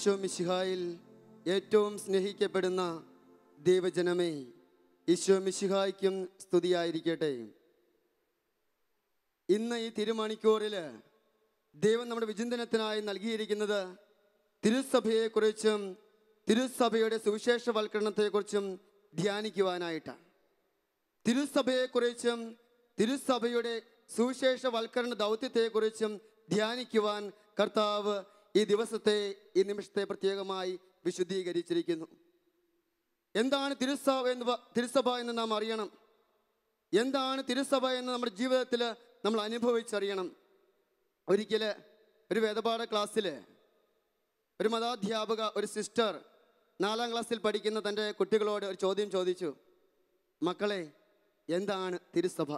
ഈശോ മിശിഹായിൽ ഏറ്റവും സ്നേഹിക്കപ്പെടുന്ന ദൈവജനമേ, ഈശോ മിശിഹായ്ക്കും സ്തുതിയായിരിക്കട്ടെ. ഇന്ന് ഈ തിരുമണിക്കൂറിൽ ദൈവം നമ്മുടെ വിചിന്തനത്തിനായി നൽകിയിരിക്കുന്നത് തിരുസഭയെക്കുറിച്ചും തിരുസഭയുടെ സുവിശേഷവൽക്കരണത്തെക്കുറിച്ചും ധ്യാനിക്കുവാനായിട്ടാണ്. തിരുസഭയെക്കുറിച്ചും തിരുസഭയുടെ സുവിശേഷവൽക്കരണ ദൗത്യത്തെക്കുറിച്ചും ധ്യാനിക്കുവാൻ കർത്താവ് ഈ ദിവസത്തെ, ഈ നിമിഷത്തെ പ്രത്യേകമായി വിശുദ്ധീകരിച്ചിരിക്കുന്നു. എന്താണ് തിരുസഭ എന്ന് നാം അറിയണം. എന്താണ് തിരുസഭ എന്ന് നമ്മുടെ ജീവിതത്തിൽ നമ്മൾ അനുഭവിച്ചറിയണം. ഒരിക്കൽ ഒരു വേദപാഠ ക്ലാസ്സിൽ ഒരു മതാധ്യാപക, ഒരു സിസ്റ്റർ 4ാം ക്ലാസ്സിൽ പഠിക്കുന്ന തൻ്റെ കുട്ടികളോട് ഒരു ചോദ്യം ചോദിച്ചു. മക്കളെ, എന്താണ് തിരുസഭ?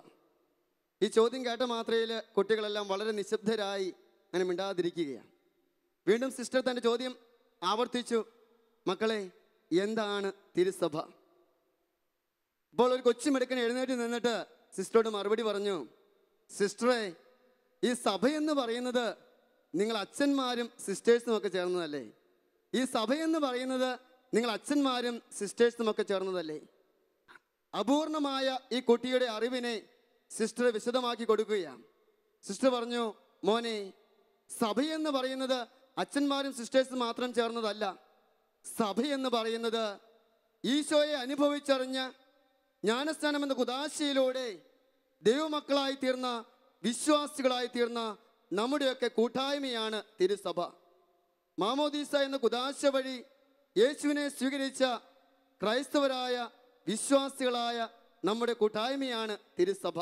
ഈ ചോദ്യം കേട്ട മാത്രയിൽ കുട്ടികളെല്ലാം വളരെ നിശബ്ദരായി അങ്ങനെ മിണ്ടാതിരിക്കുകയാണ്. വീണ്ടും സിസ്റ്റർ തൻ്റെ ചോദ്യം ആവർത്തിച്ചു. മക്കളെ, എന്താണ് തിരുസഭ? ഇപ്പോൾ ഒരു കൊച്ചുമിടുക്കൻ എഴുന്നേറ്റ് നിന്നിട്ട് സിസ്റ്ററോട് മറുപടി പറഞ്ഞു. സിസ്റ്ററെ, ഈ സഭയെന്ന് പറയുന്നത് നിങ്ങൾ അച്ഛന്മാരും സിസ്റ്റേഴ്സും ഒക്കെ ചേർന്നതല്ലേ? ഈ സഭയെന്ന് പറയുന്നത് നിങ്ങൾ അച്ഛന്മാരും സിസ്റ്റേഴ്സും ഒക്കെ ചേർന്നതല്ലേ? അപൂർണമായ ഈ കുട്ടിയുടെ അറിവിനെ സിസ്റ്റർ വിശദമാക്കി കൊടുക്കുകയാണ്. സിസ്റ്റർ പറഞ്ഞു, മോനെ, സഭയെന്ന് പറയുന്നത് അച്ഛന്മാരും സിസ്റ്റേഴ്സും മാത്രം ചേർന്നതല്ല. സഭയെന്ന് പറയുന്നത് ഈശോയെ അനുഭവിച്ചറിഞ്ഞ ജ്ഞാനസ്നാനം എന്ന കുദാശയിലൂടെ ദൈവമക്കളായി തീർന്ന, വിശ്വാസികളായി തീർന്ന നമ്മുടെയൊക്കെ കൂട്ടായ്മയാണ് തിരുസഭ. മാമോദീസ എന്ന കുദാശ വഴി യേശുവിനെ സ്വീകരിച്ച ക്രൈസ്തവരായ വിശ്വാസികളായ നമ്മുടെ കൂട്ടായ്മയാണ് തിരുസഭ.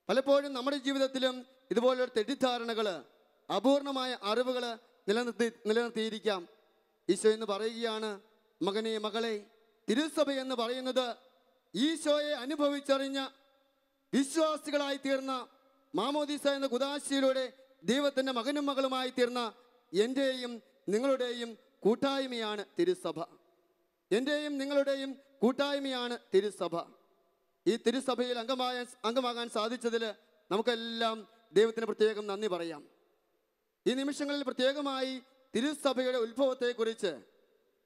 പലപ്പോഴും നമ്മുടെ ജീവിതത്തിലും ഇതുപോലുള്ള തെറ്റിദ്ധാരണകൾ, അപൂർണമായ അറിവുകൾ നിലനിർത്തിയിരിക്കാം. ഈശോ എന്ന് പറയുകയാണ്, മകനെ, മകളെ, തിരുസഭ എന്ന് പറയുന്നത് ഈശോയെ അനുഭവിച്ചറിഞ്ഞ വിശ്വാസികളായി തീർന്ന, മാമോദീസ എന്ന കുദാശയിലൂടെ ദൈവത്തിൻ്റെ മകനും മകളുമായി തീർന്ന എൻ്റെയും നിങ്ങളുടെയും കൂട്ടായ്മയാണ് തിരുസഭ. എൻ്റെയും നിങ്ങളുടെയും കൂട്ടായ്മയാണ് തിരുസഭ. ഈ തിരുസഭയിൽ അംഗമാകാൻ സാധിച്ചതിൽ നമുക്കെല്ലാം ദൈവത്തിന് പ്രത്യേകം നന്ദി പറയാം. ഈ നിമിഷങ്ങളിൽ പ്രത്യേകമായി തിരുസഭയുടെ ഉത്ഭവത്തെക്കുറിച്ച്,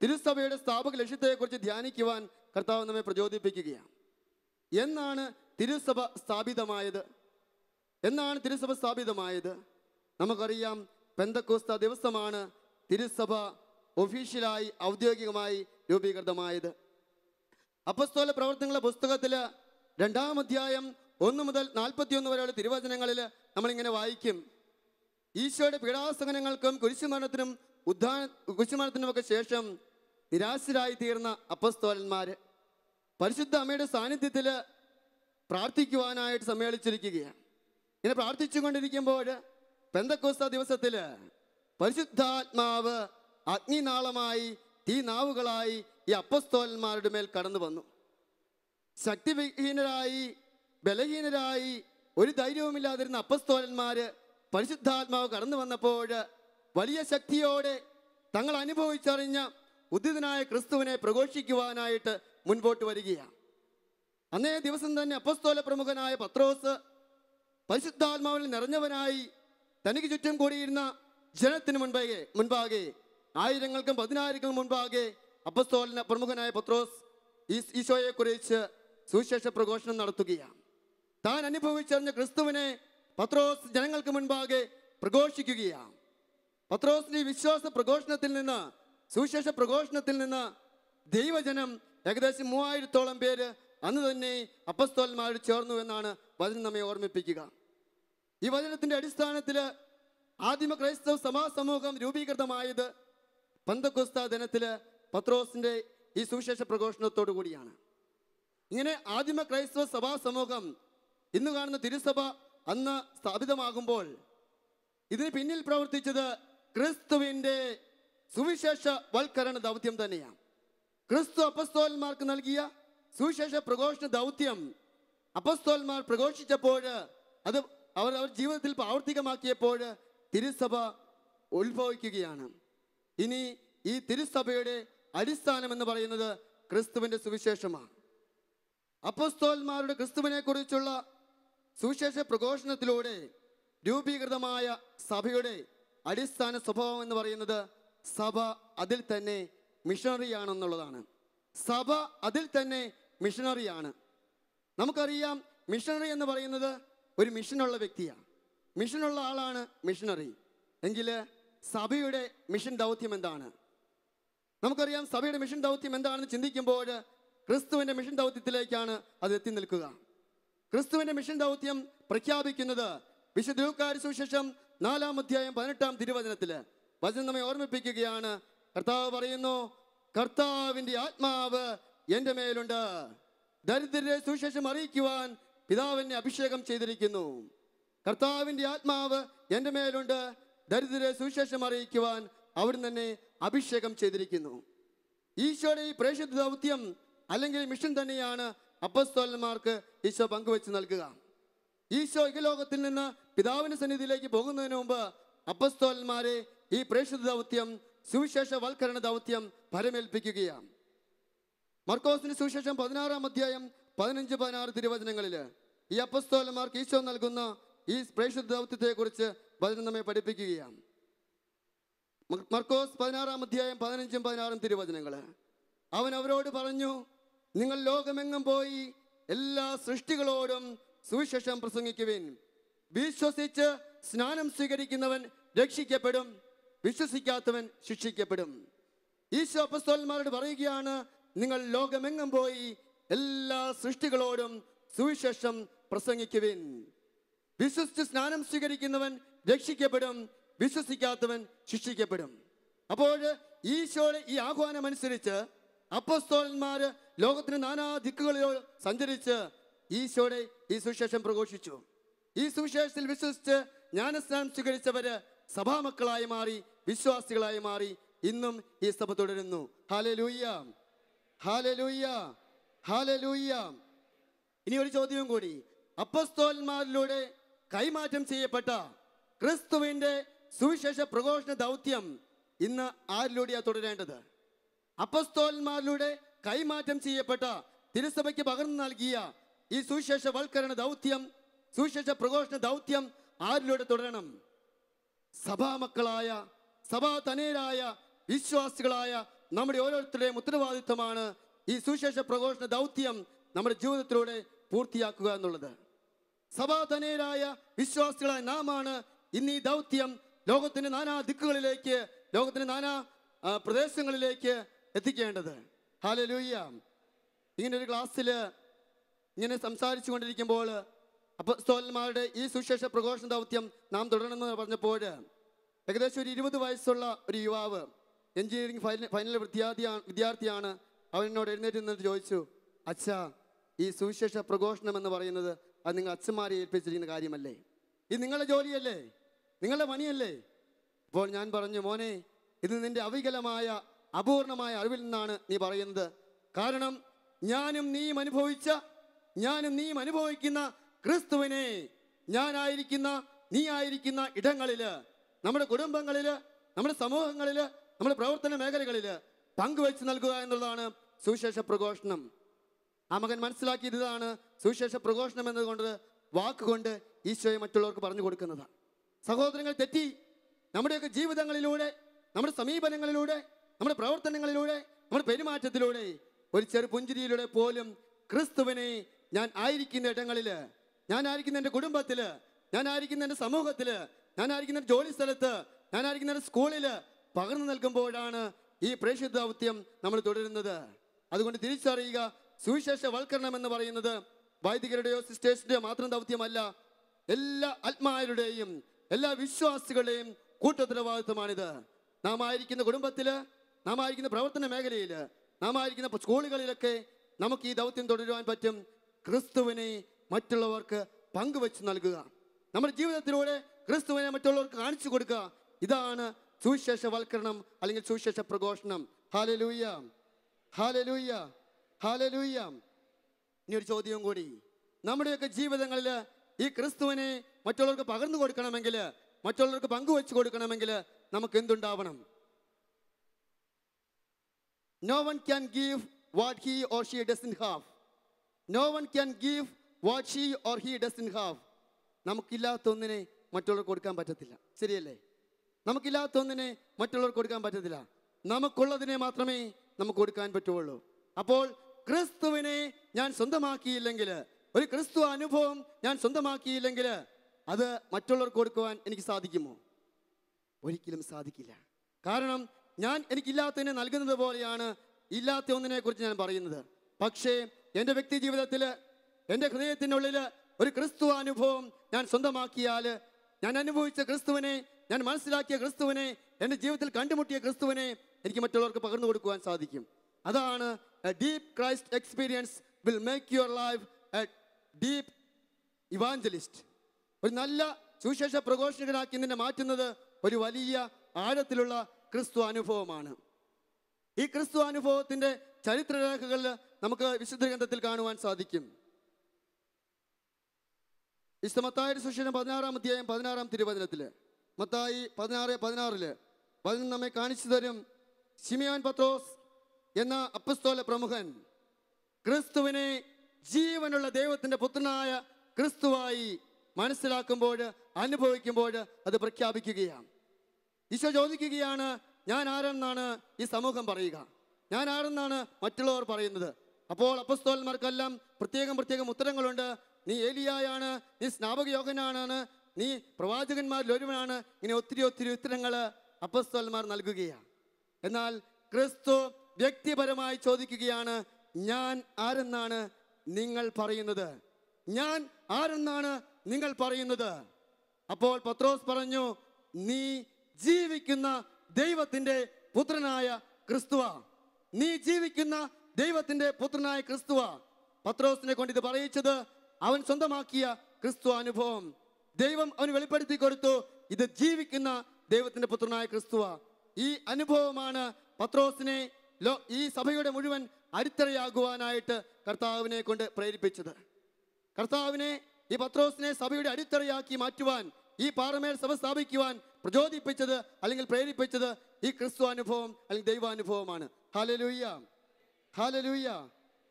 തിരുസഭയുടെ സ്ഥാപക ലക്ഷ്യത്തെക്കുറിച്ച് ധ്യാനിക്കുവാൻ കർത്താവ് നമ്മെ പ്രചോദിപ്പിക്കുകയാണ്. എന്നാണ് തിരുസഭ സ്ഥാപിതമായത്? എന്നാണ് തിരുസഭ സ്ഥാപിതമായത്? നമുക്കറിയാം, പെന്തക്കോസ്ത ദിവസമാണ് തിരുസഭ ഒഫീഷ്യലായി, ഔദ്യോഗികമായി രൂപീകൃതമായത്. അപ്പസ്തോല പ്രവർത്തനങ്ങളുടെ പുസ്തകത്തിൽ 2-ാം അധ്യായം 1 മുതൽ 41 വരെയുള്ള തിരുവചനങ്ങളിൽ നമ്മളിങ്ങനെ വായിക്കും. ഈശോയുടെ പീഡാസഹനങ്ങൾക്കും കുരിശുമരണത്തിനുമൊക്കെ ശേഷം നിരാശരായി തീർന്ന അപ്പസ്തോലന്മാർ പരിശുദ്ധ അമ്മയുടെ സാന്നിധ്യത്തിൽ പ്രാർത്ഥിക്കുവാനായിട്ട് സമ്മേളിച്ചിരിക്കുകയാണ്. ഇങ്ങനെ പ്രാർത്ഥിച്ചുകൊണ്ടിരിക്കുമ്പോൾ പെന്തക്കോസ്ത ദിവസത്തിൽ പരിശുദ്ധാത്മാവ് അഗ്നിനാളമായി, തീനാവുകളായി ഈ അപ്പസ്തോലന്മാരുടെ മേൽ കടന്നു വന്നു. ശക്തിവിഹീനരായി, ബലഹീനരായി, ഒരു ധൈര്യവുമില്ലാതിരുന്ന അപ്പസ്തോലന്മാര് പരിശുദ്ധാത്മാവ് കടന്നു വന്നപ്പോൾ വലിയ ശക്തിയോടെ തങ്ങൾ അനുഭവിച്ചറിഞ്ഞ ഉദ്ധിതനായ ക്രിസ്തുവിനെ പ്രഘോഷിക്കുവാനായിട്ട് മുൻപോട്ട് വരികയാണ്. അന്നേ ദിവസം തന്നെ അപ്പസ്തോല പ്രമുഖനായ പത്രോസ് പരിശുദ്ധാത്മാവിൽ നിറഞ്ഞവനായി തനിക്ക് ചുറ്റും കൂടിയിരുന്ന ജനത്തിന് മുൻപാകെ ആയിരങ്ങൾക്കും പതിനായിരങ്ങൾക്കും മുൻപാകെ അപ്പസ്തോലന പ്രമുഖനായ പത്രോസ് ഈശോയെക്കുറിച്ച് സുവിശേഷ പ്രഘോഷണം നടത്തുകയാണ്. താൻ അനുഭവിച്ചറിഞ്ഞ ക്രിസ്തുവിനെ പത്രോസ് ജനങ്ങൾക്ക് മുൻപാകെ പ്രഘോഷിക്കുകയാണ്. പത്രോസിന്റെ വിശ്വാസ പ്രഘോഷണത്തിൽ നിന്ന്, സുവിശേഷ പ്രഘോഷണത്തിൽ നിന്ന് ദൈവജനം ഏകദേശം 3000-ഓളം പേര് അന്ന് തന്നെ അപ്പസ്തോലന്മാർ ചേർന്നു എന്നാണ് വചനം നമ്മെ ഓർമ്മിപ്പിക്കുക. ഈ വചനത്തിന്റെ അടിസ്ഥാനത്തിൽ ആദിമ ക്രൈസ്തവ സഭാസമൂഹം രൂപീകൃതമായത് പെന്തക്കോസ്ത ദിനത്തിൽ പത്രോസിന്റെ ഈ സുവിശേഷ പ്രഘോഷണത്തോടു കൂടിയാണ്. ഇങ്ങനെ ആദിമ ക്രൈസ്തവ സഭാസമൂഹം, ഇന്ന് കാണുന്ന തിരുസഭ, അന്ന് സ്ഥാപിതമാകുമ്പോൾ ഇതിന് പിന്നിൽ പ്രവർത്തിച്ചത് ക്രിസ്തുവിൻ്റെ സുവിശേഷ വൽക്കരണ ദൗത്യം തന്നെയാണ്. ക്രിസ്തു അപ്പസ്തോലന്മാർക്ക് നൽകിയ സുവിശേഷ പ്രഘോഷണ ദൗത്യം അപ്പസ്തോലന്മാർ പ്രഘോഷിച്ചപ്പോൾ, അത് അവർ ജീവിതത്തിൽ പ്രാവർത്തികമാക്കിയപ്പോൾ തിരുസഭ ഉത്ഭവിക്കുകയാണ്. ഇനി ഈ തിരുസഭയുടെ അടിസ്ഥാനം എന്ന് പറയുന്നത് ക്രിസ്തുവിൻ്റെ സുവിശേഷമാണ്. അപ്പസ്തോലന്മാരുടെ ക്രിസ്തുവിനെ കുറിച്ചുള്ള സുവിശേഷ പ്രഘോഷണത്തിലൂടെ രൂപീകൃതമായ സഭയുടെ അടിസ്ഥാന സ്വഭാവം എന്ന് പറയുന്നത് സഭ അതിൽ തന്നെ മിഷണറി ആണെന്നുള്ളതാണ്. സഭ അതിൽ തന്നെ മിഷണറിയാണ്. നമുക്കറിയാം, മിഷണറി എന്ന് പറയുന്നത് ഒരു മിഷനുള്ള വ്യക്തിയാണ്. മിഷനുള്ള ആളാണ് മിഷണറി. എങ്കിൽ സഭയുടെ മിഷൻ ദൗത്യം എന്താണ്? നമുക്കറിയാം, സഭയുടെ മിഷൻ ദൗത്യം എന്താണെന്ന് ചിന്തിക്കുമ്പോൾ ക്രിസ്തുവിൻ്റെ മിഷൻ ദൗത്യത്തിലേക്കാണ് അത് എത്തി നിൽക്കുക. ക്രിസ്തുവിൻ്റെ മിഷൻ ദൗത്യം പ്രഖ്യാപിക്കുന്നത് വിശുദ്ധ ലൂക്കായുടെ സുവിശേഷം 4-ാം അധ്യായം 18-ാം തിരുവചനത്തിൽ വചനം നമ്മെ ഓർമ്മിപ്പിക്കുകയാണ്. കർത്താവ് പറയുന്നു, കർത്താവിൻ്റെ ആത്മാവ് എൻ്റെ മേലുണ്ട്, ദരിദ്രരെ സുവിശേഷം അറിയിക്കുവാൻ പിതാവിനെ അഭിഷേകം ചെയ്തിരിക്കുന്നു. കർത്താവിൻ്റെ ആത്മാവ് എൻ്റെ മേലുണ്ട്, ദരിദ്രരെ സുവിശേഷം അറിയിക്കുവാൻ അവിടുന്ന് തന്നെ അഭിഷേകം ചെയ്തിരിക്കുന്നു. ഈശോയുടെ ഈ പ്രേക്ഷിത ദൗത്യം അല്ലെങ്കിൽ മിഷൻ തന്നെയാണ് അപ്പോസ്തലന്മാർക്ക് ഈശോ പങ്കുവെച്ച് നൽകുക. ഈശോ ഇഹലോകത്തിൽ നിന്ന് പിതാവിന്റെ സന്നിധിയിലേക്ക് പോകുന്നതിന് മുമ്പ് അപ്പോസ്തലന്മാരെ ഈ പ്രേക്ഷിത ദൗത്യം, സുവിശേഷവൽക്കരണ ദൗത്യം ഫലമേൽപ്പിക്കുകയാണ്. മർക്കോസിന്റെ സുവിശേഷം 16-ാം അധ്യായം 15-16 തിരുവചനങ്ങളിൽ ഈ അപ്പോസ്തലന്മാർക്ക് ഈശോ നൽകുന്ന ഈ പ്രേക്ഷിത ദൗത്യത്തെ കുറിച്ച് വചനം നമ്മെ പഠിപ്പിക്കുകയാണ്. മർക്കോസ് 16-ാം അധ്യായം 15-16 തിരുവചനങ്ങൾ. അവൻ അവരോട് പറഞ്ഞു, നിങ്ങൾ ലോകമെങ്ങും പോയി എല്ലാ സൃഷ്ടികളോടും സുവിശേഷം പ്രസംഗിക്കുവിൻ. വിശ്വസിച്ച് സ്നാനം സ്വീകരിക്കുന്നവൻ രക്ഷിക്കപ്പെടും, വിശ്വസിക്കാത്തവൻ ശിക്ഷിക്കപ്പെടും. ഈശോ അപ്പോസ്തലന്മാരോട് പറയുകയാണ്, നിങ്ങൾ ലോകമെങ്ങും പോയി എല്ലാ സൃഷ്ടികളോടും സുവിശേഷം പ്രസംഗിക്കുവിൻ. വിശ്വസിച്ച് സ്നാനം സ്വീകരിക്കുന്നവൻ രക്ഷിക്കപ്പെടും, വിശ്വസിക്കാത്തവൻ ശിക്ഷിക്കപ്പെടും. അപ്പോൾ ഈശോയുടെ ഈ ആഹ്വാനം അനുസരിച്ച് അപ്പോസ്തലന്മാർ ലോകത്തിന് നാനാ ദിക്കുകളിലോ സഞ്ചരിച്ച് ഈശോയുടെ ഈ സുവിശേഷം പ്രഘോഷിച്ചു. ഈ സുവിശേഷത്തിൽ വിശ്വസിച്ച് ജ്ഞാനസ്നാനം സ്വീകരിച്ചവര് സഭാമക്കളായി മാറി, വിശ്വാസികളായി മാറി. ഇന്നും ഈ സഭ തുടരുന്നു. ഹല്ലേലൂയ, ഹല്ലേലൂയ, ഹല്ലേലൂയ. ഇനി ഒരു ചോദ്യവും കൂടി. അപ്പോസ്തലന്മാരിലൂടെ കൈമാറ്റം ചെയ്യപ്പെട്ട ക്രിസ്തുവിന്റെ സുവിശേഷ പ്രഘോഷണ ദൗത്യം ഇന്ന് ആരിലൂടെയാണ് തുടരേണ്ടത്? അപ്പോസ്തലന്മാരിലൂടെ കൈമാറ്റം ചെയ്യപ്പെട്ട, തിരുസഭയ്ക്ക് പകർന്നു നൽകിയ ഈ സുവിശേഷവൽക്കരണ ദൗത്യം, സുവിശേഷ പ്രഘോഷണ ദൗത്യം ആരിലൂടെ തുടരണം? സഭാമക്കളായ, സഭാതനയരായ, വിശ്വാസികളായ നമ്മുടെ ഓരോരുത്തരുടെയും ഉത്തരവാദിത്വമാണ് ഈ സുവിശേഷ പ്രഘോഷണ ദൗത്യം നമ്മുടെ ജീവിതത്തിലൂടെ പൂർത്തിയാക്കുക എന്നുള്ളത്. സഭാതനയരായ, വിശ്വാസികളായ നാമാണ് ഇന്ന് ഈ ദൗത്യം ലോകത്തിന്റെ നാനാ ദിക്കുകളിലേക്ക്, ലോകത്തിന്റെ നാനാ പ്രദേശങ്ങളിലേക്ക് എത്തിക്കേണ്ടത്. ഹല്ലേലൂയ. ഇങ്ങനെ ഒരു ക്ലാസ്സിൽ ഇങ്ങനെ സംസാരിച്ചു കൊണ്ടിരിക്കുമ്പോൾ അപ്പോസ്തലന്മാരുടെ ഈ സുവിശേഷ പ്രഘോഷണ ദൗത്യം നാം തുടരണമെന്ന് പറഞ്ഞപ്പോൾ ഏകദേശം ഒരു 20 വയസ്സുള്ള ഒരു യുവാവ്, എഞ്ചിനീയറിംഗ് ഫൈനൽ വിദ്യാർത്ഥിയാണ്. അവൻ എന്നോട് എഴുന്നേറ്റ് നിന്നിട്ട് ചോദിച്ചു, അച്ഛാ, ഈ സുവിശേഷ പ്രഘോഷണം എന്ന് പറയുന്നത് അത് നിങ്ങൾ അച്ഛന്മാരെ ഏൽപ്പിച്ചിരിക്കുന്ന കാര്യമല്ലേ? ഇത് നിങ്ങളുടെ ജോലിയല്ലേ, നിങ്ങളുടെ പണിയല്ലേ? അപ്പോൾ ഞാൻ പറഞ്ഞു, മോനെ, ഇത് നിന്റെ അവികലമായ അപൂർണമായ അറിവിൽ നിന്നാണ് നീ പറയുന്നത്. കാരണം ഞാനും നീയും അനുഭവിക്കുന്ന ക്രിസ്തുവിനെ ഞാനായിരിക്കുന്ന, നീ ആയിരിക്കുന്ന ഇടങ്ങളില്, നമ്മുടെ കുടുംബങ്ങളില്, നമ്മുടെ സമൂഹങ്ങളില്, നമ്മുടെ പ്രവർത്തന മേഖലകളില് പങ്കുവെച്ച് നൽകുക എന്നുള്ളതാണ് സുവിശേഷ പ്രഘോഷണം. ആ മകൻ മനസ്സിലാക്കിയതാണ് സുവിശേഷ പ്രഘോഷണം എന്നതുകൊണ്ട് വാക്കുകൊണ്ട് ഈശോയെ മറ്റുള്ളവർക്ക് പറഞ്ഞു കൊടുക്കുന്നത്. സഹോദരങ്ങൾ, തെറ്റി നമ്മുടെയൊക്കെ ജീവിതങ്ങളിലൂടെ, നമ്മുടെ സമീപനങ്ങളിലൂടെ, നമ്മുടെ പ്രവർത്തനങ്ങളിലൂടെ, നമ്മുടെ പെരുമാറ്റത്തിലൂടെ, ഒരു ചെറു പുഞ്ചിരിയിലൂടെ പോലും ക്രിസ്തുവിനെ ഞാൻ ആയിരിക്കുന്ന ഇടങ്ങളില്, ഞാനായിരിക്കുന്ന എൻ്റെ കുടുംബത്തില്, ഞാനായിരിക്കുന്ന എൻ്റെ സമൂഹത്തില്, ഞാനായിരിക്കുന്ന ജോലി സ്ഥലത്ത്, ഞാനായിരിക്കുന്ന എൻ്റെ സ്കൂളില് പകർന്നു നൽകുമ്പോഴാണ് ഈ പ്രേക്ഷിത ദൗത്യം നമ്മൾ തുടരുന്നത്. അതുകൊണ്ട് തിരിച്ചറിയുക, സുവിശേഷവൽക്കരണം എന്ന് പറയുന്നത് വൈദികരുടെയോ സിസ്റ്റേഴ്സിന്റെയോ മാത്രം ദൗത്യമല്ല. എല്ലാ ആത്മാരുടെയും, എല്ലാ വിശ്വാസികളുടെയും കൂട്ടുത്തരവാദിത്വമാണിത്. നാം ആയിരിക്കുന്ന കുടുംബത്തില്, നാം ആയിരിക്കുന്ന പ്രവർത്തന മേഖലയില്, നാം ആയിരിക്കുന്ന സ്കൂളുകളിലൊക്കെ നമുക്ക് ഈ ദൗത്യം തുടരുവാൻ പറ്റും. ക്രിസ്തുവിനെ മറ്റുള്ളവർക്ക് പങ്കുവെച്ച് നൽകുക, നമ്മുടെ ജീവിതത്തിലൂടെ ക്രിസ്തുവിനെ മറ്റുള്ളവർക്ക് കാണിച്ചു കൊടുക്കുക. ഇതാണ് സുവിശേഷവൽക്കരണം അല്ലെങ്കിൽ സുവിശേഷ പ്രഘോഷണം. ഹല്ലേലൂയ, ഹല്ലേലൂയ, ഹല്ലേലൂയ. ഇനി ഒരു ചോദ്യവും കൂടി. നമ്മുടെയൊക്കെ ജീവിതങ്ങളിൽ ഈ ക്രിസ്തുവിനെ മറ്റുള്ളവർക്ക് പകർന്നു കൊടുക്കണമെങ്കിൽ, മറ്റുള്ളവർക്ക് പങ്കുവെച്ച് കൊടുക്കണമെങ്കിൽ നമുക്ക് എന്തുണ്ടാവണം? No one can give what he or she doesn't have. No one can give what she or he doesn't have. നമുക്കില്ലാത്ത ഒന്നിനെ മറ്റുള്ളവർക്ക് കൊടുക്കാൻ പറ്റത്തില്ല. ശരിയല്ലേ? നമുക്കില്ലാത്ത ഒന്നിനെ മറ്റുള്ളവർക്ക് കൊടുക്കാൻ പറ്റത്തില്ല. നമുക്കുള്ളതിനെ മാത്രമേ നമുക്ക് കൊടുക്കാൻ പറ്റുള്ളൂ. അപ്പോൾ ക്രിസ്തുവിനെ ഞാൻ സ്വന്തമാക്കിയില്ലെങ്കിൽ, ഒരു ക്രിസ്തു അനുഭവം ഞാൻ സ്വന്തമാക്കിയില്ലെങ്കിൽ അത് മറ്റുള്ളവർക്ക് കൊടുക്കുവാൻ എനിക്ക് സാധിക്കുമോ? ഒരിക്കലും സാധിക്കില്ല. കാരണം ഞാൻ എനിക്കില്ലാത്തതിനെ നൽകുന്നത് പോലെയാണ് ഇല്ലാത്ത ഒന്നിനെ കുറിച്ച് ഞാൻ പറയുന്നത്. പക്ഷേ എൻ്റെ വ്യക്തി ജീവിതത്തിൽ, എൻ്റെ ഹൃദയത്തിനുള്ളിൽ ഒരു ക്രിസ്തു അനുഭവം ഞാൻ സ്വന്തമാക്കിയാൽ, ഞാൻ അനുഭവിച്ച ക്രിസ്തുവിനെ, ഞാൻ മനസ്സിലാക്കിയ ക്രിസ്തുവിനെ, എൻ്റെ ജീവിതത്തിൽ കണ്ടുമുട്ടിയ ക്രിസ്തുവിനെ എനിക്ക് മറ്റുള്ളവർക്ക് പകർന്നു കൊടുക്കുവാൻ സാധിക്കും. അതാണ് A deep Christ experience will make your life A deep evangelist. ഒരു നല്ല സുവിശേഷ പ്രഘോഷകനാക്കി നിന്നെ മാറ്റുന്നത് ഒരു വലിയ ആഴത്തിലുള്ള ക്രിസ്തു അനുഭവമാണ്. ഈ ക്രിസ്തു അനുഭവത്തിന്റെ ചരിത്രരേഖകളിൽ നമുക്ക് വിശുദ്ധ ഗ്രന്ഥത്തിൽ കാണുവാൻ സാധിക്കും. വിശുദ്ധ മത്തായിയുടെ സുവിശേഷം 16-ാം അധ്യായം 16-ാം തിരുവചനത്തില്, മത്തായി 16:16 വചനം നമ്മെ കാണിച്ചു തരും. ശിമിയോൻ പത്രോസ് എന്ന അപ്പസ്തോല പ്രമുഖൻ ക്രിസ്തുവിനെ ജീവനുള്ള ദൈവത്തിന്റെ പുത്രനായ ക്രിസ്തുവായി മനസ്സിലാക്കുമ്പോൾ, അനുഭവിക്കുമ്പോൾ അത് പ്രഖ്യാപിക്കുകയാണ്. ഈശോ ചോദിക്കുകയാണ്, ഞാൻ ആരെന്നാണ് ഈ സമൂഹം പറയുക? ഞാൻ ആരെന്നാണ് മറ്റുള്ളവർ പറയുന്നത്? അപ്പോൾ അപ്പസ്തോലന്മാർക്കെല്ലാം പ്രത്യേകം ഉത്തരങ്ങളുണ്ട്. നീ ഏലിയായാണ്, നീ സ്നാപക യോഹന്നാനാണ്, നീ പ്രവാചകന്മാരിൽ ഒരുവനാണ്. ഇങ്ങനെ ഒത്തിരി ഉത്തരങ്ങൾ അപ്പസ്തോലന്മാർ നൽകുകയാണ്. എന്നാൽ ക്രിസ്തു വ്യക്തിപരമായി ചോദിക്കുകയാണ്, ഞാൻ ആരെന്നാണ് നിങ്ങൾ പറയുന്നത്? ഞാൻ ആരെന്നാണ് നിങ്ങൾ പറയുന്നത്? അപ്പോൾ പത്രോസ് പറഞ്ഞു, നീ ജീവിക്കുന്ന ദൈവത്തിന്റെ പുത്രനായ ക്രിസ്തുവാ. നീ ജീവിക്കുന്ന ദൈവത്തിന്റെ പുത്രനായ ക്രിസ്തുവാ. പത്രോസിനെ കൊണ്ട് ഇത് പറയിച്ചത് അവൻ സ്വന്തമാക്കിയ ക്രിസ്തു അനുഭവം. ദൈവം അവന് വെളിപ്പെടുത്തി കൊടുത്തു, ഇത് ജീവിക്കുന്ന ദൈവത്തിന്റെ പുത്രനായ ക്രിസ്തുവാ. ഈ അനുഭവമാണ് പത്രോസിനെ ഈ സഭയുടെ മുഴുവൻ അടിത്തറയാകുവാനായിട്ട് കർത്താവിനെ കൊണ്ട് പ്രേരിപ്പിച്ചത്. കർത്താവിനെ, ഈ പത്രോസിനെ സഭയുടെ അടിത്തറയാക്കി മാറ്റുവാൻ, ഈ പാറമേൽ സഭ സ്ഥാപിക്കുവാൻ പ്രചോദിപ്പിച്ചത് അല്ലെങ്കിൽ പ്രേരിപ്പിച്ചത് ഈ ക്രിസ്തു അനുഭവം അല്ലെങ്കിൽ ദൈവാനുഭവമാണ്. ഹല്ലേലൂയ, ഹല്ലേലൂയ,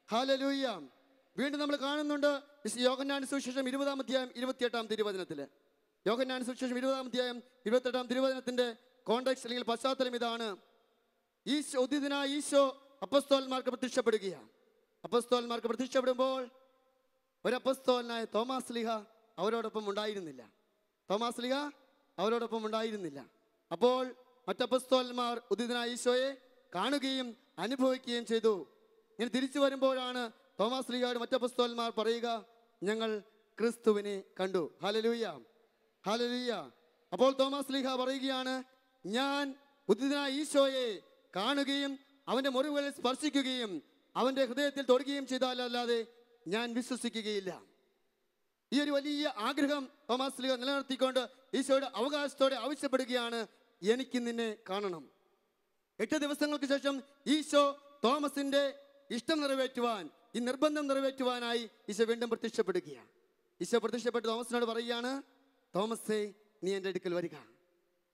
ഹല്ലേലൂയ. വീണ്ടും നമ്മൾ കാണുന്നുണ്ട് യോഹന്നാൻ സുവിശേഷം 20-ാം അധ്യായം 28-ാം തിരുവചനത്തില്. യോഹന്നാൻ സുവിശേഷം 20-ാം അധ്യായം 28-ാം തിരുവചനത്തിന്റെ കോണ്ടെക്സ്റ്റ് അല്ലെങ്കിൽ പശ്ചാത്തലം ഇതാണ്. ഉദ്ധിതനായ ഈശോ അപ്പസ്തോലന്മാർക്ക് പ്രത്യക്ഷപ്പെടുകയാണ്. അപ്പസ്തോലന്മാർക്ക് പ്രത്യക്ഷപ്പെടുമ്പോൾ ഒരു അപ്പസ്തോലനായ തോമാസ് ലീഹ അവരോടൊപ്പം ഉണ്ടായിരുന്നില്ല. തോമാസ് ലീഹ അവരോടൊപ്പം ഉണ്ടായിരുന്നില്ല. അപ്പോൾ മറ്റപ്പസ്തോലന്മാർ ഉദ്ധിതനായ ഈശോയെ കാണുകയും അനുഭവിക്കുകയും ചെയ്തു. ഇങ്ങനെ തിരിച്ചു വരുമ്പോഴാണ് തോമാസ് ലീഹയോട് മറ്റപ്പസ്തോലന്മാർ പറയുക, ഞങ്ങൾ ക്രിസ്തുവിനെ കണ്ടു. Hallelujah, hallelujah. അപ്പോൾ തോമാസ് ലീഹ പറയുകയാണ്, ഞാൻ ഉദ്ധിതനായ ഈശോയെ കാണുകയും അവന്റെ മുറിവുകളിൽ സ്പർശിക്കുകയും അവന്റെ ഹൃദയത്തിൽ തൊടുകയും ചെയ്താലല്ലാതെ ഞാൻ വിശ്വസിക്കുകയില്ല. ഈ ഒരു വലിയ ആഗ്രഹം തോമാസ് ലീഹ നിലനിർത്തിക്കൊണ്ട് ഈശോയുടെ അവകാശത്തോടെ ആവശ്യപ്പെടുകയാണ്, എനിക്ക് നിന്നെ കാണണം. 8 ദിവസങ്ങൾക്ക് ശേഷം ഈശോ തോമസിന്റെ ഇഷ്ടം നിറവേറ്റുവാൻ, ഈ നിർബന്ധം നിറവേറ്റുവാനായി ഈശോ വീണ്ടും പ്രത്യക്ഷപ്പെടുകയാണ്. ഈശോ പ്രത്യക്ഷപ്പെട്ട് തോമസിനോട് പറയുകയാണ്, തോമസേ നീ എൻ്റെ അടുക്കൽ വരിക.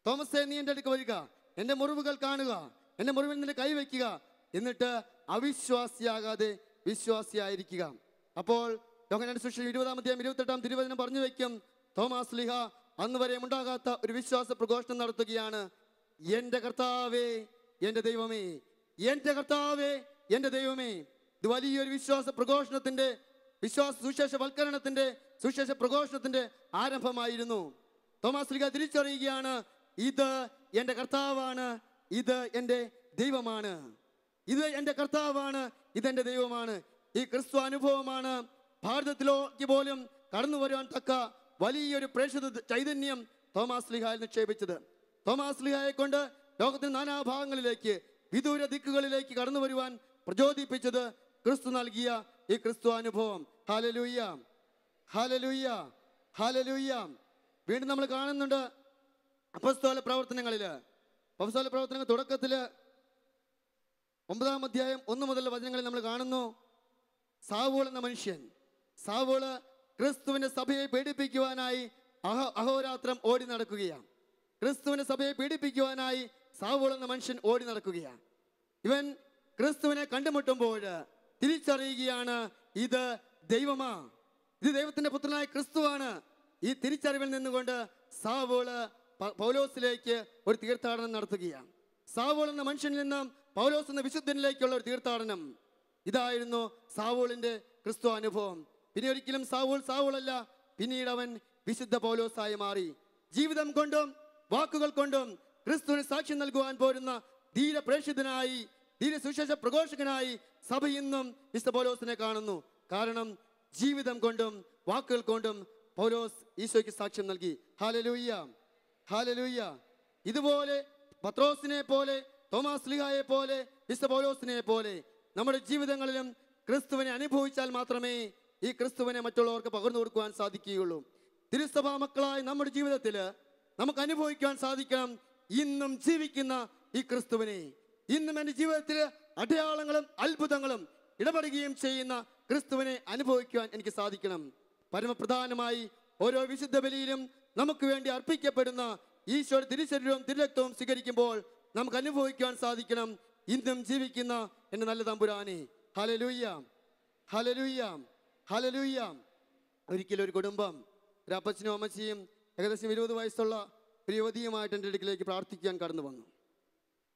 തോമസേ നീ എൻ്റെ അടുക്കൽ വരിക, എൻ്റെ മുറിവുകൾ കാണുക, എൻ്റെ മുറിവിൽ നിന്റെ കൈവയ്ക്കുക, എന്നിട്ട് അവിശ്വാസിയാകാതെ വിശ്വാസിയായിരിക്കുക. അപ്പോൾ യോഹന്നാൻ സുവിശേഷം 20-ാം അധ്യായം 28-ാം തിരുവചനം പറഞ്ഞു വയ്ക്കും, തോമാസ് ലീഹ അന്ന് വരെ ഉണ്ടാകാത്ത ഒരു വിശ്വാസ പ്രഘോഷണം നടത്തുകയാണ്. എൻ്റെ കർത്താവേ, എൻ്റെ ദൈവമേ, എൻ്റെ കർത്താവേ, എൻ്റെ ദൈവമേ. ഇത് വലിയൊരു വിശ്വാസ പ്രഘോഷണത്തിന്റെ, സുവിശേഷ പ്രഘോഷണത്തിന്റെ ആരംഭമായിരുന്നു. തോമാസ് ലീഹ തിരിച്ചറിയുകയാണ്, ഇത് എൻ്റെ കർത്താവാണ്, ഇത് എൻ്റെ ദൈവമാണ്. ഇത് എൻ്റെ കർത്താവാണ്, ഇതെൻ്റെ ദൈവമാണ്. ഈ ക്രിസ്തു അനുഭവമാണ് ഭാരതത്തിലേക്ക് പോലും കടന്നു വരുവാൻ തക്ക വലിയൊരു പ്രേക്ഷിത ചൈതന്യം തോമാസ് ലീഹയിൽ നിക്ഷേപിച്ചത്. തോമാസ് ലീഹയെ കൊണ്ട് ലോകത്തിന്റെ നാനാഭാഗങ്ങളിലേക്ക്, വിദൂര ദിക്കുകളിലേക്ക് കടന്നു വരുവാൻ പ്രചോദിപ്പിച്ചത് ക്രിസ്തു നൽകിയ ഈ ക്രിസ്തു അനുഭവം. ഹല്ലേലൂയ, ഹല്ലേലൂയ, ഹല്ലേലൂയ. വീണ്ടും നമ്മൾ കാണുന്നുണ്ട് അപ്പസ്തോല പ്രവർത്തനങ്ങളിൽ തുടക്കത്തില് 9-ാം അധ്യായം 1 മുതലുള്ള വചനങ്ങളിൽ നമ്മൾ കാണുന്നു, സാവൂൾ എന്ന മനുഷ്യൻ, സാവൂള് ക്രിസ്തുവിന്റെ സഭയെ പീഡിപ്പിക്കുവാനായി അഹോരാത്രം ഓടി നടക്കുകയാണ്. ക്രിസ്തുവിന്റെ സഭയെ പീഡിപ്പിക്കുവാനായി സാവൂൾ എന്ന മനുഷ്യൻ ഓടി നടക്കുകയാണ്. ഇവൻ ക്രിസ്തുവിനെ കണ്ടുമുട്ടുമ്പോൾ തിരിച്ചറിയുകയാണ്, ഇത് ദൈവമാ, ഇത് ദൈവത്തിന്റെ പുത്രനായ ക്രിസ്തുവാണ്. ഈ തിരിച്ചറിവിൽ നിന്നുകൊണ്ട് സാവൂള് പൗലോസിലേക്ക് ഒരു തീർത്ഥാടനം നടത്തുകയാണ്. സാവൂൾ എന്ന മനുഷ്യനിൽ നിന്ന് പൗലോസ് എന്ന വിശുദ്ധനിലേക്കുള്ള ഒരു തീർത്ഥാടനം. ഇതായിരുന്നു സാവൂളിന്റെ ക്രിസ്തു അനുഭവം. പിന്നെ ഒരിക്കലും സാവൂളല്ല, പിന്നീട് അവൻ വിശുദ്ധ പൗലോസായി മാറി. ജീവിതം കൊണ്ടും വാക്കുകൾ കൊണ്ടും ക്രിസ്തുവിന് സാക്ഷ്യം നൽകുവാൻ പോരുന്ന ധീര പ്രേക്ഷിതനായി, ധീര സുവിശേഷ പ്രഘോഷകനായി സഭ ഇന്നും വിശുദ്ധ പൗലോസിനെ കാണുന്നു. കാരണം ജീവിതം കൊണ്ടും വാക്കുകൾ കൊണ്ടും പൗലോസ് ഈശോയ്ക്ക് സാക്ഷ്യം നൽകി. Hallelujah, hallelujah. ഇതുപോലെ പത്രോസിനെ പോലെ, തോമാസ് ലീഹായെ പോലെ, വിശുദ്ധ പൗലോസിനെ പോലെ നമ്മുടെ ജീവിതങ്ങളിലും ക്രിസ്തുവിനെ അനുഭവിച്ചാൽ മാത്രമേ ഈ ക്രിസ്തുവിനെ മറ്റുള്ളവർക്ക് പകർന്നു കൊടുക്കുവാൻ സാധിക്കുകയുള്ളൂ. തിരുസഭാ മക്കളായി നമ്മുടെ ജീവിതത്തിൽ നമുക്ക് അനുഭവിക്കാൻ സാധിക്കണം ഇന്നും ജീവിക്കുന്ന ഈ ക്രിസ്തുവിനെ. ഇന്നും എൻ്റെ ജീവിതത്തിൽ അടയാളങ്ങളും അത്ഭുതങ്ങളും ഇടപെടുകയും ചെയ്യുന്ന ക്രിസ്തുവിനെ അനുഭവിക്കുവാൻ എനിക്ക് സാധിക്കണം. പരമപ്രധാനമായി ഓരോ വിശുദ്ധ ബലിയിലും നമുക്ക് വേണ്ടി അർപ്പിക്കപ്പെടുന്ന ഈശോയുടെ തിരുശരീരവും തിരുരക്തവും സ്വീകരിക്കുമ്പോൾ നമുക്ക് അനുഭവിക്കുവാൻ സാധിക്കണം ഇന്നും ജീവിക്കുന്ന എൻ്റെ നല്ല തമ്പുരാനെ. ഹല്ലേലൂയ, ഹല്ലേലൂയ, ഹല്ലേലൂയ. ഒരിക്കലും ഒരു കുടുംബം, ഒരു അപ്പച്ചനും അമ്മച്ചിയും ഏകദേശം 20 വയസ്സുള്ള ഒരു യുവതിയുമായിട്ട് എൻ്റെ അടുക്കിലേക്ക് പ്രാർത്ഥിക്കാൻ കടന്നു വന്നു.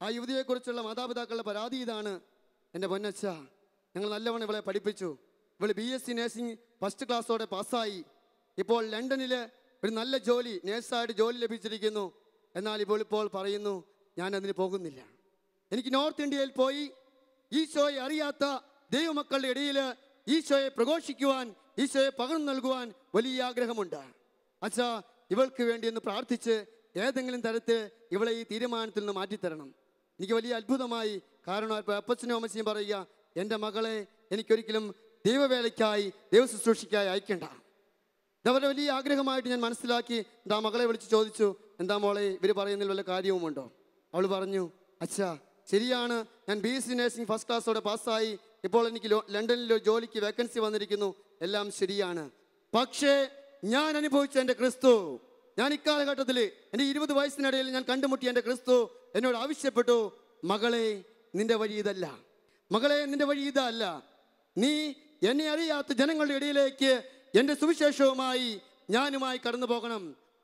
ആ യുവതിയെക്കുറിച്ചുള്ള മാതാപിതാക്കളുടെ പരാതി ഇതാണ്: എൻ്റെ പൊന്നച്ഛ, ഞങ്ങൾ നല്ലവണ്ണം ഇവളെ പഠിപ്പിച്ചു. ഇവൾ BSc നേഴ്സിംഗ് ഫസ്റ്റ് ക്ലാസ്സോടെ പാസ്സായി. ഇപ്പോൾ ലണ്ടനിൽ ഒരു നല്ല ജോലി, നേഴ്സായിട്ട് ജോലി ലഭിച്ചിരിക്കുന്നു. എന്നാൽ ഇപ്പോൾ പറയുന്നു, ഞാൻ അതിന് പോകുന്നില്ല. എനിക്ക് നോർത്ത് ഇന്ത്യയിൽ പോയി ഈശോയെ അറിയാത്ത ദൈവമക്കളുടെ ഇടയിൽ ഈശോയെ പ്രഘോഷിക്കുവാൻ, ഈശോയെ പകർന്നു നൽകുവാൻ വലിയ ആഗ്രഹമുണ്ട്. അച്ഛാ, ഇവൾക്ക് വേണ്ടി ഒന്ന് പ്രാർത്ഥിച്ച് ഏതെങ്കിലും തരത്തിൽ ഇവളെ ഈ തീരുമാനത്തിൽ നിന്ന് മാറ്റിത്തരണം. എനിക്ക് വലിയ അത്ഭുതമായി. കാരണം അപ്പച്ചനും അമ്മച്ചിയും പറയുക, എൻ്റെ മകളെ എനിക്കൊരിക്കലും ദൈവവേലയ്ക്കായി, ദൈവശുശ്രൂഷയ്ക്കായി അയക്കണ്ട. ഇതവരുടെ വലിയ ആഗ്രഹമായിട്ട് ഞാൻ മനസ്സിലാക്കി. ആ മകളെ വിളിച്ച് ചോദിച്ചു, എന്താ മോളെ ഇവർ പറയുന്നതിൽ വല്ല കാര്യവുമുണ്ടോ? അവൾ പറഞ്ഞു, അച്ഛാ ശരിയാണ്, ഞാൻ BSc നേഴ്സിംഗ് ഫസ്റ്റ് ക്ലാസ്സോടെ പാസ്സായി. ഇപ്പോൾ എനിക്ക് ലണ്ടനിൽ ജോലിക്ക് വേക്കൻസി വന്നിരിക്കുന്നു. എല്ലാം ശരിയാണ്. പക്ഷേ ഞാൻ അനുഭവിച്ച എൻ്റെ ക്രിസ്തു, ഞാൻ ഇക്കാലഘട്ടത്തിൽ എൻ്റെ 20 വയസ്സിനിടയിൽ ഞാൻ കണ്ടുമുട്ടിയ എൻ്റെ ക്രിസ്തു എന്നോട് ആവശ്യപ്പെട്ടു, മകളെ നിന്റെ വഴി ഇതല്ല, മകളെ നിന്റെ വഴി ഇതല്ല. നീ എന്നെ അറിയാത്ത ജനങ്ങളുടെ ഇടയിലേക്ക് എൻ്റെ സുവിശേഷവുമായി ഞാനുമായി കടന്നു പോകണം.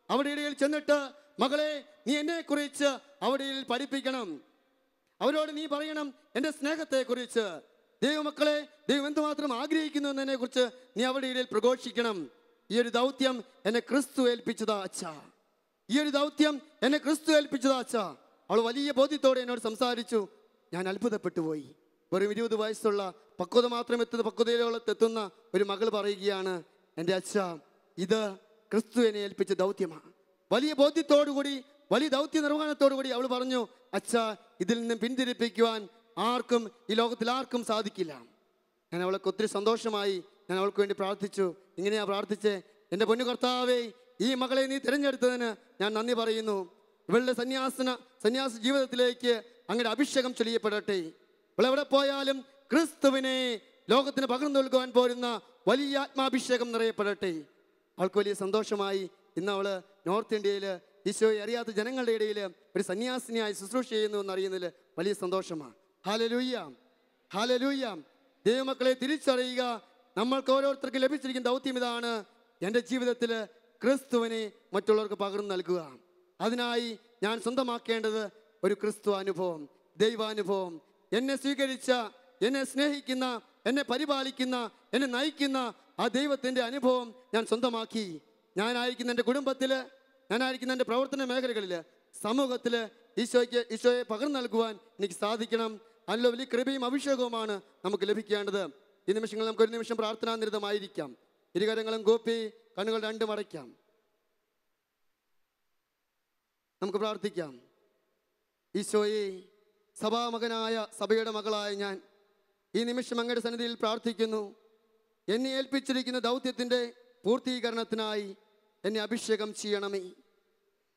അവിടെ ഇടയിൽ ചെന്നിട്ട് മകളെ നീ എന്നെക്കുറിച്ച് അവിടെ പഠിപ്പിക്കണം. അവരോട് നീ പറയണം എൻ്റെ സ്നേഹത്തെക്കുറിച്ച്, ദൈവമക്കളെ ദൈവം എന്തുമാത്രം ആഗ്രഹിക്കുന്നു എന്നതിനെ കുറിച്ച് നീ അവിടെ ഇടയിൽ പ്രഘോഷിക്കണം. ഈ ഒരു ദൗത്യം എന്നെ ക്രിസ്തു ഏൽപ്പിച്ചതാ അച്ഛാ, ഈ ഒരു ദൗത്യം എന്നെ ക്രിസ്തു ഏൽപ്പിച്ചതാ അച്ഛാ. അവൾ വലിയ ബോധ്യത്തോടെ എന്നോട് സംസാരിച്ചു. ഞാൻ അത്ഭുതപ്പെട്ടു പോയി. വെറും 20 വയസ്സുള്ള പക്വത മാത്രം പക്വതയിലെത്തുന്ന ഒരു മകൾ പറയുകയാണ്, എൻ്റെ അച്ഛാ, ഇത് ക്രിസ്തു എന്നെ ഏൽപ്പിച്ച ദൗത്യമാണ്. വലിയ ബോധ്യത്തോടുകൂടി, വലിയ ദൗത്യ നിർവഹണത്തോടുകൂടി അവൾ പറഞ്ഞു, അച്ഛാ, ഇതിൽ നിന്നും പിന്തിരിപ്പിക്കുവാൻ ആർക്കും, ഈ ലോകത്തിൽ ആർക്കും സാധിക്കില്ല. ഞാൻ അവൾക്ക് ഒത്തിരി സന്തോഷമായി. ഞാൻ അവൾക്ക് വേണ്ടി പ്രാർത്ഥിച്ചു. ഇങ്ങനെയാ പ്രാർത്ഥിച്ച്, എൻ്റെ പൊന്നു കർത്താവേ, ഈ മകളെ നീ തിരഞ്ഞെടുത്തതിന് ഞാൻ നന്ദി പറയുന്നു. ഇവളുടെ സന്യാസ ജീവിതത്തിലേക്ക് അങ്ങയുടെ അഭിഷേകം ചൊരിയപ്പെടട്ടെ. ഇവളെവിടെ പോയാലും ക്രിസ്തുവിനെ ലോകത്തിന് പകർന്നു നൽകുവാൻ പോരുന്ന വലിയ ആത്മാഭിഷേകം നിറയപ്പെടട്ടെ. അവൾക്ക് വലിയ സന്തോഷമായി. ഇന്ന് അവള് നോർത്ത് ഇന്ത്യയിൽ ഈശോയെ അറിയാത്ത ജനങ്ങളുടെ ഇടയിൽ ഒരു സന്യാസിനിയായി ശുശ്രൂഷ ചെയ്യുന്നു എന്നറിയുന്നതിൽ വലിയ സന്തോഷമാണ്. Hallelujah, hallelujah. ദൈവമക്കളെ തിരിച്ചറിയുക, നമ്മൾക്ക് ഓരോരുത്തർക്കും ലഭിച്ചിരിക്കുന്ന ദൗത്യം ഇതാണ്: എൻ്റെ ജീവിതത്തിൽ ക്രിസ്തുവിനെ മറ്റുള്ളവർക്ക് പകർന്നു നൽകുക. അതിനായി ഞാൻ സ്വന്തമാക്കേണ്ടത് ഒരു ക്രിസ്തു അനുഭവം, ദൈവാനുഭവം. എന്നെ സ്വീകരിച്ച, എന്നെ സ്നേഹിക്കുന്ന, എന്നെ പരിപാലിക്കുന്ന, എന്നെ നയിക്കുന്ന ആ ദൈവത്തിൻ്റെ അനുഭവം ഞാൻ സ്വന്തമാക്കി. ഞാനായിരിക്കുന്ന എൻ്റെ കുടുംബത്തിൽ, ഞാനായിരിക്കുന്ന എൻ്റെ പ്രവർത്തന മേഖലകളിൽ, സമൂഹത്തിൽ ഈശോയെ പകർന്നു നൽകുവാൻ എനിക്ക് സാധിക്കണം. അതിനുള്ള വലിയ കൃപയും അഭിഷേകവുമാണ് നമുക്ക് ലഭിക്കേണ്ടത്. ഈ നിമിഷങ്ങൾ നമുക്ക് ഒരു നിമിഷം പ്രാർത്ഥനാനിരതമായിരിക്കാം. ഇരുകരങ്ങളും കൂപ്പി കണ്ണുകൾ രണ്ടും അടയ്ക്കാം. നമുക്ക് പ്രാർത്ഥിക്കാം. ഈശോയെ, സഭാമകനായ, സഭയുടെ മകളായ ഞാൻ ഈ നിമിഷം അങ്ങയുടെ സന്നിധിയിൽ പ്രാർത്ഥിക്കുന്നു. എന്നെ ഏൽപ്പിച്ചിരിക്കുന്ന ദൗത്യത്തിൻ്റെ പൂർത്തീകരണത്തിനായി എന്നെ അഭിഷേകം ചെയ്യണമേ.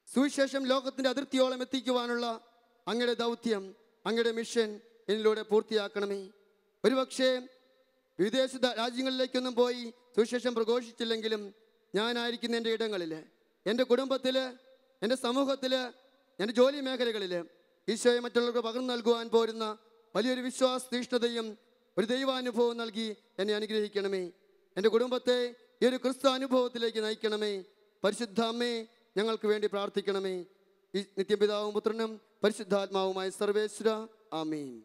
സുവിശേഷം ലോകത്തിൻ്റെ അതിർത്തിയോളം എത്തിക്കുവാനുള്ള അങ്ങയുടെ ദൗത്യം, അങ്ങയുടെ മിഷൻ എന്നിലൂടെ പൂർത്തിയാക്കണമേ. ഒരുപക്ഷെ വിദേശ രാജ്യങ്ങളിലേക്കൊന്നും പോയി സുവിശേഷം പ്രഘോഷിച്ചില്ലെങ്കിലും ഞാനായിരിക്കുന്ന എൻ്റെ ഇടങ്ങളിൽ, എൻ്റെ കുടുംബത്തിൽ, എൻ്റെ സമൂഹത്തിൽ, എൻ്റെ ജോലി മേഖലകളിൽ ഈശോയെ മറ്റുള്ളവർക്ക് പകർന്നു നൽകുവാൻ പോരുന്ന വലിയൊരു വിശ്വാസ തീഷ്ണതയും ഒരു ദൈവാനുഭവം നൽകി എന്നെ അനുഗ്രഹിക്കണമേ. എൻ്റെ കുടുംബത്തെ ഈ ഒരു ക്രിസ്തു അനുഭവത്തിലേക്ക് നയിക്കണമേ. പരിശുദ്ധ അമ്മേ, ഞങ്ങൾക്ക് വേണ്ടി പ്രാർത്ഥിക്കണമേ. ഈ നിത്യപിതാവും പുത്രനും പരിശുദ്ധാത്മാവുമായ സർവേശ്വര. ആമേൻ.